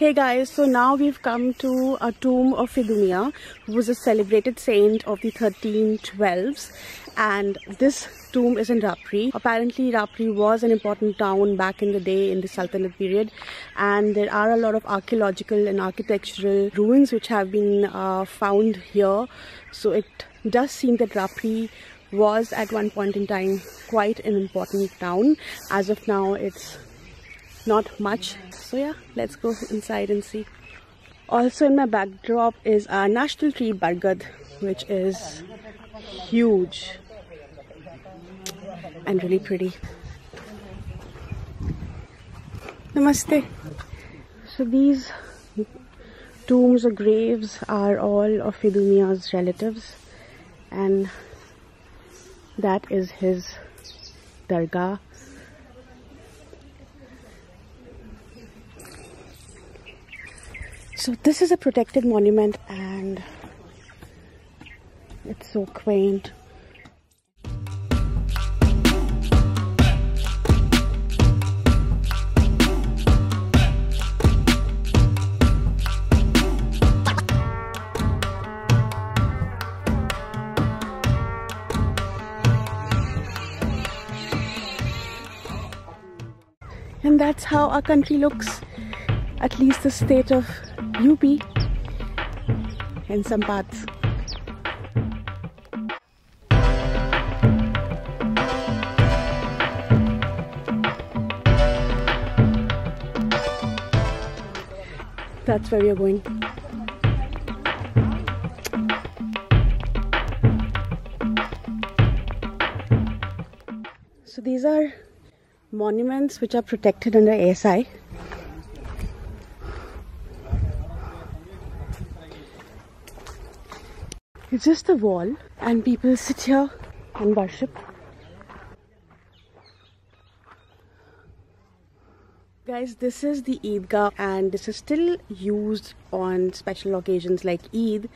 Hey guys, so now we've come to a tomb of Idumea, who was a celebrated saint of the 1312s, and this tomb is in Rapri. Apparently Rapri was an important town back in the day in the Sultanate period, and there are a lot of archaeological and architectural ruins which have been found here. So it does seem that Rapri was at one point in time quite an important town. As of now it's not much. So yeah, let's go inside and see. Also in my backdrop is our national tree Bargad, which is huge and really pretty. Namaste. So these tombs or graves are all of Idumea's relatives, and that is his dargah. So this is a protected monument and it's so quaint. And that's how our country looks, at least the state of UP in some parts. That's where we are going. So these are monuments which are protected under ASI. It's just a wall and people sit here and worship. Guys, this is the Eidgah and this is still used on special occasions like Eid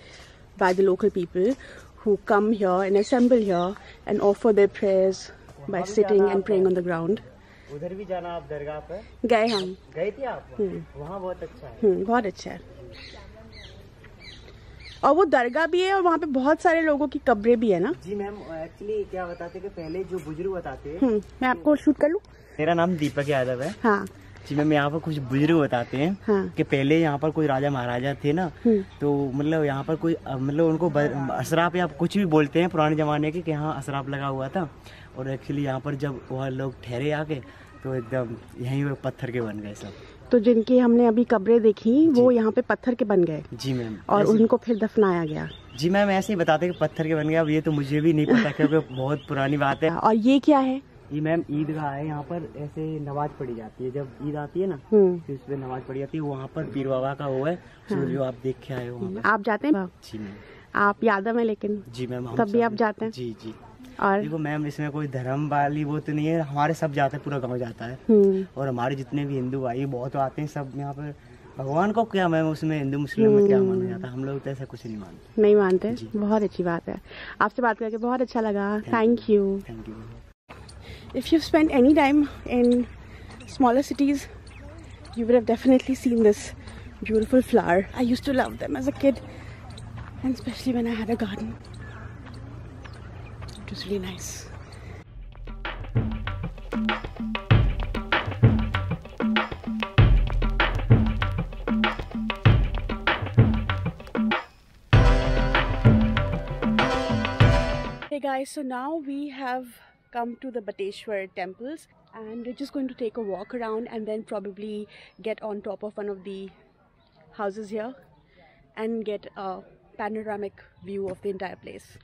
by the local people who come here and assemble here and offer their prayers by sitting and praying on the ground. उधर भी जाना आप दरगाह पे? गए हम. गए थे आप? वहाँ बहुत अच्छा है. बहुत अच्छा है. और वो दरगाह भी है और वहाँ पे बहुत सारे लोगों की कब्रें भी है ना? जी मैम, एक्चुअली क्या बताते कि पहले जो बुजुर्ग बताते हैं. मैं आपको शूट कर लूँ? मेरा नाम दीपक यादव है. हाँ जी मैम, यहाँ पर कुछ बुजुर्ग बताते हैं कि पहले यहाँ पर कोई राजा महाराजा थे ना, तो मतलब यहाँ पर कोई मतलब उनको असराफ या कुछ भी बोलते हैं पुराने जमाने के कि यहाँ असराफ लगा हुआ था, और एक्चुअली यहाँ पर जब वह लोग ठहरे आके तो एकदम यहीं पे पत्थर के बन गए सब. तो जिनकी हमने अभी कब्रें देखी वो यहाँ पे पत्थर के बन गए? जी मैम. और उनको फिर दफनाया गया? जी मैम, ऐसे ही बताते कि पत्थर के बन गए. अब ये तो मुझे भी नहीं पता क्योंकि बहुत पुरानी बात है. और ये क्या है? ये मैम ईदगाह है. यहाँ पर ऐसे नमाज पढ़ी जाती है जब ईद आती है ना, तो इस पे नमाज पढ़ी जाती है. वहाँ पर पीर बाबा का वो है, जो आप देख के आए हो. आप जाते हैं? जी मैम. आप यादव है लेकिन? जी मैम. तब भी आप जाते हैं? जी जी. और देखो मैम, इसमें कोई धर्म वाली वो तो नहीं है, हमारे सब जाते हैं, पूरा गांव जाता है. और हमारे जितने भी हिंदू भाई बहुत आते हैं सब यहाँ पर. भगवान को क्या मैम उसमें हिंदू मुस्लिम में क्या माना जाता है, हम लोग तो ऐसा कुछ नहीं मानते. नहीं मानते? बहुत अच्छी बात है. आपसे बात करके बहुत अच्छा लगा. Thank you. Thank you. If you've spent any time in smaller cities, you would have definitely seen this beautiful flower. I used to love them as a kid, and especially when I had a garden. It was really nice. Hey guys, so now we have come to the Bateshwar temples and we're just going to take a walk around and then probably get on top of one of the houses here and get a panoramic view of the entire place.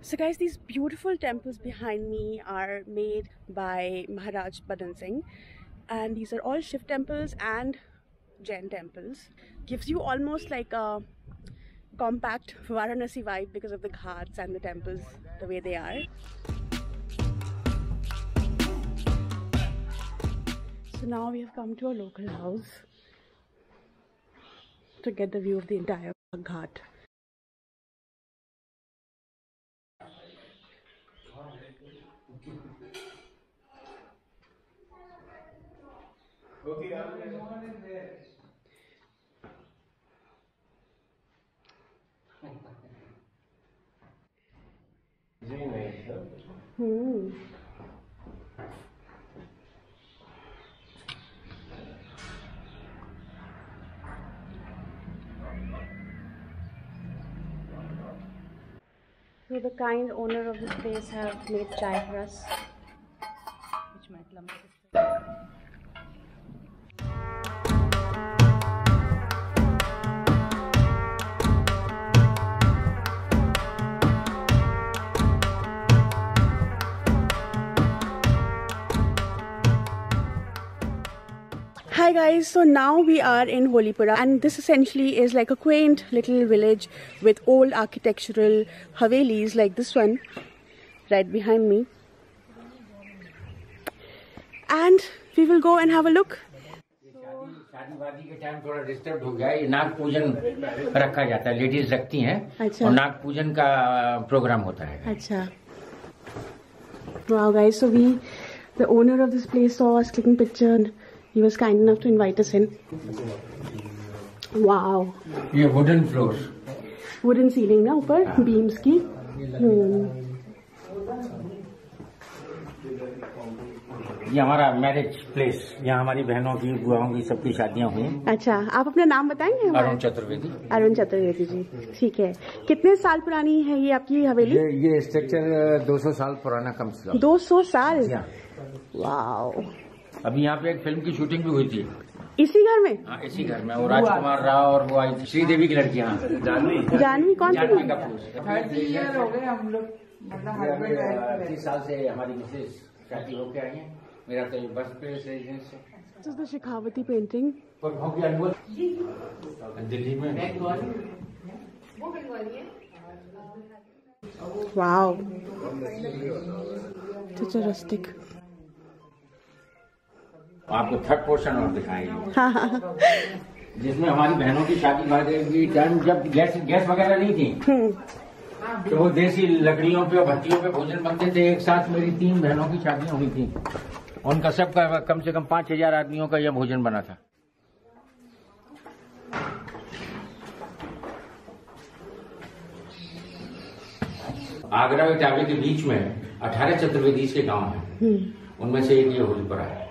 So guys, these beautiful temples behind me are made by Maharaj Badan Singh, and these are all Shiv temples and Jain temples. Gives you almost like a compact Varanasi vibe because of the ghats and the temples the way they are. So now we have come to a local house to get the view of the entire ghat. So the kind owner of this place have made chai for us, which my plumber sister. Hi guys, so now we are in Holipura, and this essentially is like a quaint little village with old architectural havelis like this one right behind me, and we will go and have a look. शादी वादी के time थोड़ा disturb हो गया, ये नाग पूजन रखा जाता है, लेडीज रखती हैं। अच्छा। और नाग पूजन का प्रोग्राम होता है। अच्छा। Wow guys, so the owner of this place saw us clicking picture and he was kind enough to invite us in. Wow. ये wooden floors. Wooden ceiling ना ऊपर beams की. ये हमारा मैरिज प्लेस, यहाँ हमारी बहनों की, बुआओं की, सबकी शादियाँ हुई। अच्छा, आप अपना नाम बताएंगे? अरुण चतुर्वेदी। अरुण चतुर्वेदी जी, ठीक है। कितने साल पुरानी है ये आपकी हवेली? ये स्ट्रक्चर 200 साल पुराना कम से कम। 200 साल? वाओ। अभी यहाँ पे एक फिल्म की शूटिंग भी हुई थी। इसी घर में? हाँ, इसी घर में। और राजकुमार राव और वो आई थी श्रीदेवी की लड़की। हाँ, जानवी कौन सी? जानवी कपूर। 30 ईयर हो गए हम लोग, मतलब 30 साल से हमारी मिसेज शादी होके आई है। मेरा तो बस प्लेस रेजिडेंस है। This is the Shekhawati painting. Delhi में। Wow. Such a rustic. आपको थर्ड पोर्शन और दिखाएंगे, जिसमें हमारी बहनों की शादी की टाइम जब गैस वगैरह नहीं थी, तो वो देसी लकड़ियों पे और भट्टियों पे भोजन बनते थे। एक साथ मेरी 3 बहनों की शादियां हुई थी, उनका सबका कम से कम 5000 आदमियों का यह भोजन बना था। आगरा और इटावा के बीच में 18 चतुर्वेदी के गांव हैं, उनमें से एक ये होलीपुरा है।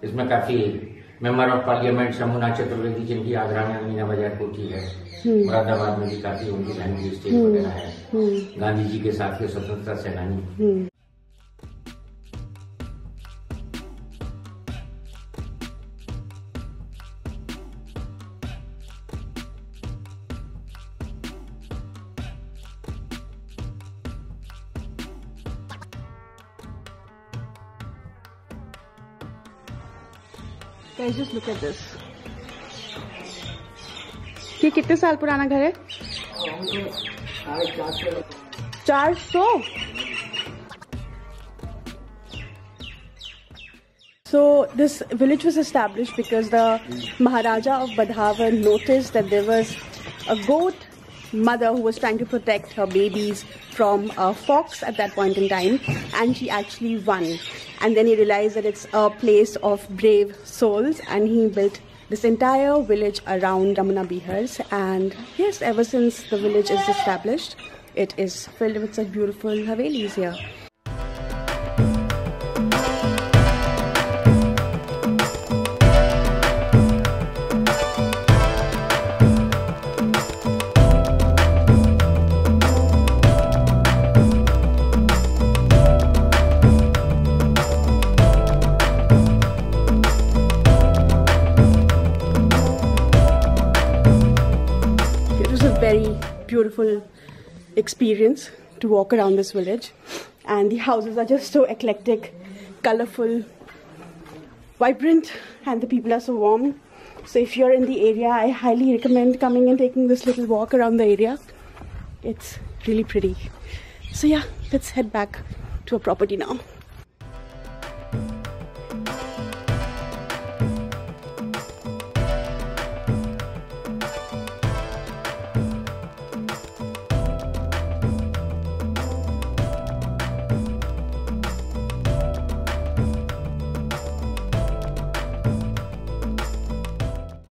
इसमें काफी member of parliament Yamuna Chaturvedi, जिनकी आगरा में मीना बाजार कोठी है, मुरादाबाद में भी काफी उनकी बहन की स्टेज वगैरह है, गांधी जी के साथ के स्वतंत्रता सेनानी। Guys, just look at this. ये कितने साल पुराना घर है? 400? So this village was established because the Maharaja of Badhavar noticed that there was a goat mother who was trying to protect her babies from a fox at that point in time, and she actually won. And then he realized that it's a place of brave souls, and he built this entire village around Ramana Bihars. And yes, ever since the village is established, it is filled with such beautiful havelis here. Very beautiful experience to walk around this village. And the houses are just so eclectic, colorful, vibrant, and the people are so warm. So if you're in the area, I highly recommend coming and taking this little walk around the area. It's really pretty. So yeah, let's head back to our property now.